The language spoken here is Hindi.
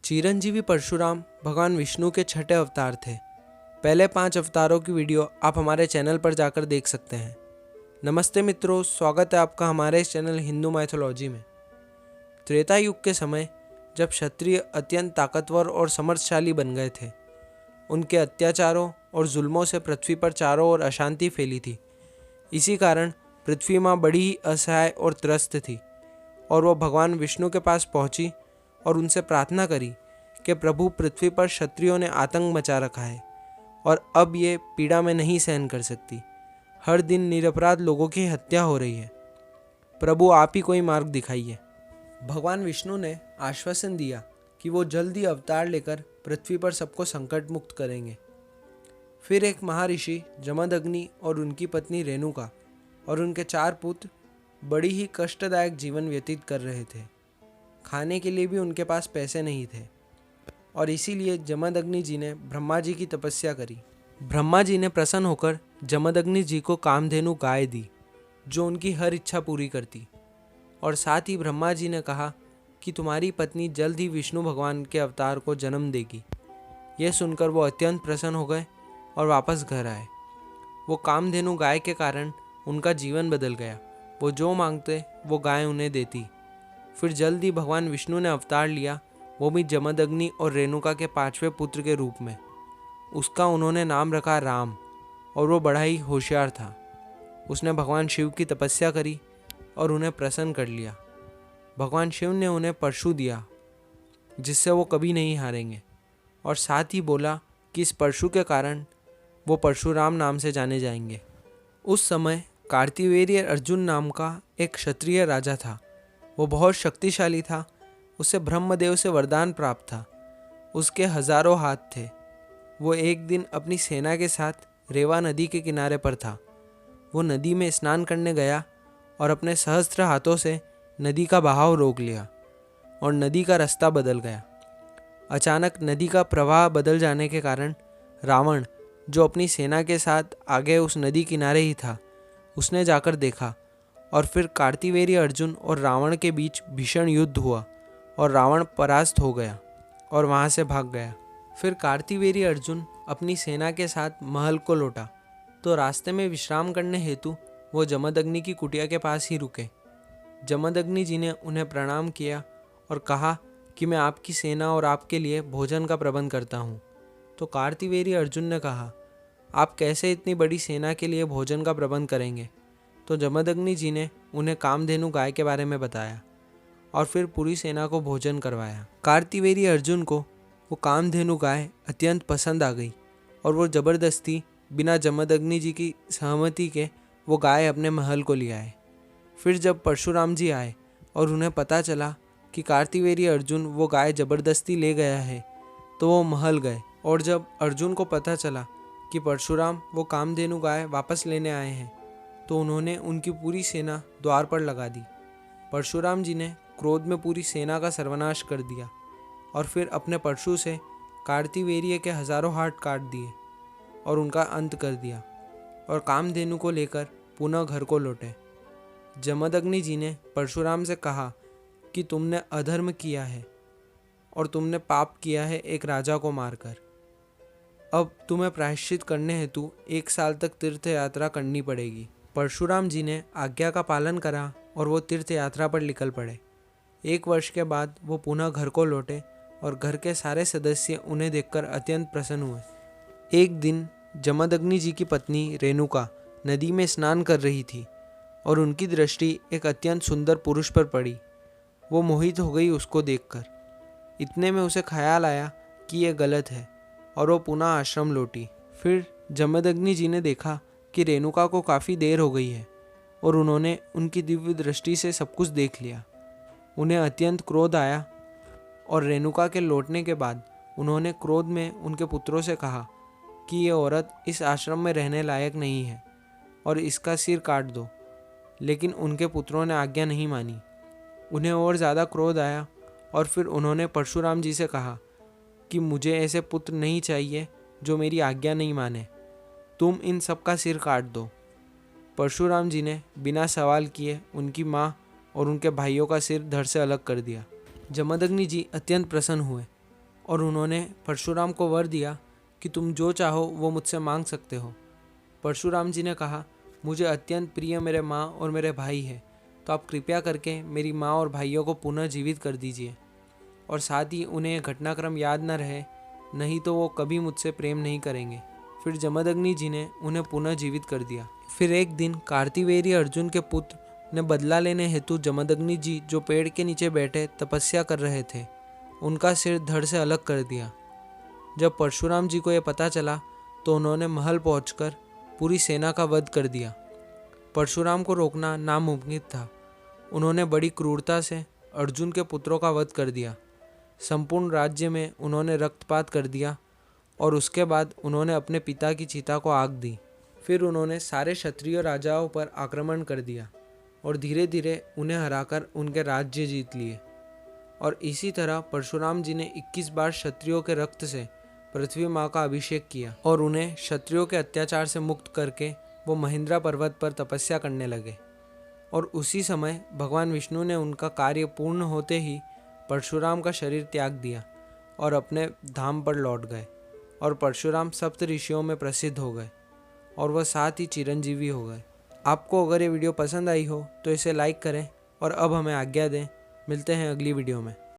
चिरंजीवी परशुराम भगवान विष्णु के छठे अवतार थे। पहले 5 अवतारों की वीडियो आप हमारे चैनल पर जाकर देख सकते हैं। नमस्ते मित्रों, स्वागत है आपका हमारे इस चैनल हिंदू माइथोलॉजी में। त्रेता युग के समय जब क्षत्रिय अत्यंत ताकतवर और समर्थशाली बन गए थे, उनके अत्याचारों और जुल्मों से पृथ्वी पर चारों ओर अशांति फैली थी। इसी कारण पृथ्वी माँ बड़ी ही असहाय और त्रस्त थी और वह भगवान विष्णु के पास पहुंची और उनसे प्रार्थना करी कि प्रभु, पृथ्वी पर क्षत्रियों ने आतंक मचा रखा है और अब ये पीड़ा में नहीं सहन कर सकती। हर दिन निरपराध लोगों की हत्या हो रही है। प्रभु, आप ही कोई मार्ग दिखाइए। भगवान विष्णु ने आश्वासन दिया कि वो जल्द ही अवतार लेकर पृथ्वी पर सबको संकट मुक्त करेंगे। फिर एक महर्षि जमदग्नि और उनकी पत्नी रेणुका और उनके 4 पुत्र बड़ी ही कष्टदायक जीवन व्यतीत कर रहे थे। खाने के लिए भी उनके पास पैसे नहीं थे और इसीलिए जमदग्नि जी ने ब्रह्मा जी की तपस्या करी। ब्रह्मा जी ने प्रसन्न होकर जमदग्नि जी को कामधेनु गाय दी, जो उनकी हर इच्छा पूरी करती। और साथ ही ब्रह्मा जी ने कहा कि तुम्हारी पत्नी जल्द ही विष्णु भगवान के अवतार को जन्म देगी। यह सुनकर वो अत्यंत प्रसन्न हो गए और वापस घर आए। वो कामधेनु गाय के कारण उनका जीवन बदल गया। वो जो मांगते वो गाय उन्हें देती। फिर जल्द ही भगवान विष्णु ने अवतार लिया, वो भी जमदग्नि और रेणुका के 5वें पुत्र के रूप में। उसका उन्होंने नाम रखा राम, और वो बड़ा ही होशियार था। उसने भगवान शिव की तपस्या करी और उन्हें प्रसन्न कर लिया। भगवान शिव ने उन्हें परशु दिया, जिससे वो कभी नहीं हारेंगे, और साथ ही बोला कि इस परशु के कारण वो परशुराम नाम से जाने जाएंगे। उस समय कार्तिवेर्य अर्जुन नाम का एक क्षत्रिय राजा था। वो बहुत शक्तिशाली था। उसे ब्रह्मदेव से वरदान प्राप्त था। उसके हजारों हाथ थे। वो एक दिन अपनी सेना के साथ रेवा नदी के किनारे पर था। वो नदी में स्नान करने गया और अपने सहस्त्र हाथों से नदी का बहाव रोक लिया और नदी का रास्ता बदल गया। अचानक नदी का प्रवाह बदल जाने के कारण रावण, जो अपनी सेना के साथ आगे उस नदी किनारे ही था, उसने जाकर देखा और फिर कार्तिवेर्य अर्जुन और रावण के बीच भीषण युद्ध हुआ और रावण परास्त हो गया और वहाँ से भाग गया। फिर कार्तिवेर्य अर्जुन अपनी सेना के साथ महल को लौटा तो रास्ते में विश्राम करने हेतु वो जमदग्नि की कुटिया के पास ही रुके। जमदग्नि जी ने उन्हें प्रणाम किया और कहा कि मैं आपकी सेना और आपके लिए भोजन का प्रबंध करता हूँ। तो कार्तिवेर्य अर्जुन ने कहा, आप कैसे इतनी बड़ी सेना के लिए भोजन का प्रबंध करेंगे? तो जमदग्नि जी ने उन्हें कामधेनु गाय के बारे में बताया और फिर पूरी सेना को भोजन करवाया। कार्तिवेर्य अर्जुन को वो कामधेनु गाय अत्यंत पसंद आ गई और वो जबरदस्ती बिना जमदग्नि जी की सहमति के वो गाय अपने महल को ले आए। फिर जब परशुराम जी आए और उन्हें पता चला कि कार्तिवेर्य अर्जुन वो गाय जबरदस्ती ले गया है, तो वो महल गए। और जब अर्जुन को पता चला कि परशुराम वो कामधेनु गाय वापस लेने आए हैं, तो उन्होंने उनकी पूरी सेना द्वार पर लगा दी। परशुराम जी ने क्रोध में पूरी सेना का सर्वनाश कर दिया और फिर अपने परशु से कार्तिवेर्य के हजारों हाथ काट दिए और उनका अंत कर दिया और कामधेनु को लेकर पुनः घर को लौटे। जमदग्नि जी ने परशुराम से कहा कि तुमने अधर्म किया है और तुमने पाप किया है एक राजा को मारकर। अब तुम्हें प्रायश्चित करने हेतु 1 साल तक तीर्थ यात्रा करनी पड़ेगी। परशुराम जी ने आज्ञा का पालन करा और वो तीर्थ यात्रा पर निकल पड़े। 1 वर्ष के बाद वो पुनः घर को लौटे और घर के सारे सदस्य उन्हें देखकर अत्यंत प्रसन्न हुए। एक दिन जमदग्नि जी की पत्नी रेणुका नदी में स्नान कर रही थी और उनकी दृष्टि एक अत्यंत सुंदर पुरुष पर पड़ी। वो मोहित हो गई उसको देखकर। इतने में उसे ख्याल आया कि यह गलत है और वो पुनः आश्रम लौटी। फिर जमदग्नि जी ने देखा कि रेणुका को काफ़ी देर हो गई है और उन्होंने उनकी दिव्य दृष्टि से सब कुछ देख लिया। उन्हें अत्यंत क्रोध आया और रेणुका के लौटने के बाद उन्होंने क्रोध में उनके पुत्रों से कहा कि ये औरत इस आश्रम में रहने लायक नहीं है और इसका सिर काट दो। लेकिन उनके पुत्रों ने आज्ञा नहीं मानी। उन्हें और ज़्यादा क्रोध आया और फिर उन्होंने परशुराम जी से कहा कि मुझे ऐसे पुत्र नहीं चाहिए जो मेरी आज्ञा नहीं माने। तुम इन सब का सिर काट दो। परशुराम जी ने बिना सवाल किए उनकी माँ और उनके भाइयों का सिर धड़ से अलग कर दिया। जमदग्नि जी अत्यंत प्रसन्न हुए और उन्होंने परशुराम को वर दिया कि तुम जो चाहो वो मुझसे मांग सकते हो। परशुराम जी ने कहा, मुझे अत्यंत प्रिय मेरे माँ और मेरे भाई है, तो आप कृपया करके मेरी माँ और भाइयों को पुनः जीवित कर दीजिए, और साथ ही उन्हें यह घटनाक्रम याद न रहे, नहीं तो वो कभी मुझसे प्रेम नहीं करेंगे। फिर जमदग्नि जी ने उन्हें पुनः जीवित कर दिया। फिर एक दिन कार्तिवेर्य अर्जुन के पुत्र ने बदला लेने हेतु जमदग्नि जी जो पेड़ के नीचे बैठे तपस्या कर रहे थे, उनका सिर धड़ से अलग कर दिया। जब परशुराम जी को यह पता चला तो उन्होंने महल पहुंचकर पूरी सेना का वध कर दिया। परशुराम को रोकना नामुमकिन था। उन्होंने बड़ी क्रूरता से अर्जुन के पुत्रों का वध कर दिया। संपूर्ण राज्य में उन्होंने रक्तपात कर दिया और उसके बाद उन्होंने अपने पिता की चिता को आग दी। फिर उन्होंने सारे क्षत्रिय राजाओं पर आक्रमण कर दिया और धीरे धीरे उन्हें हराकर उनके राज्य जीत लिए। और इसी तरह परशुराम जी ने 21 बार क्षत्रियों के रक्त से पृथ्वी माँ का अभिषेक किया और उन्हें क्षत्रियों के अत्याचार से मुक्त करके वो महेंद्र पर्वत पर तपस्या करने लगे। और उसी समय भगवान विष्णु ने उनका कार्य पूर्ण होते ही परशुराम का शरीर त्याग दिया और अपने धाम पर लौट गए, और परशुराम सप्त ऋषियों में प्रसिद्ध हो गए और वह साथ ही चिरंजीवी हो गए। आपको अगर ये वीडियो पसंद आई हो तो इसे लाइक करें और अब हमें आज्ञा दें। मिलते हैं अगली वीडियो में।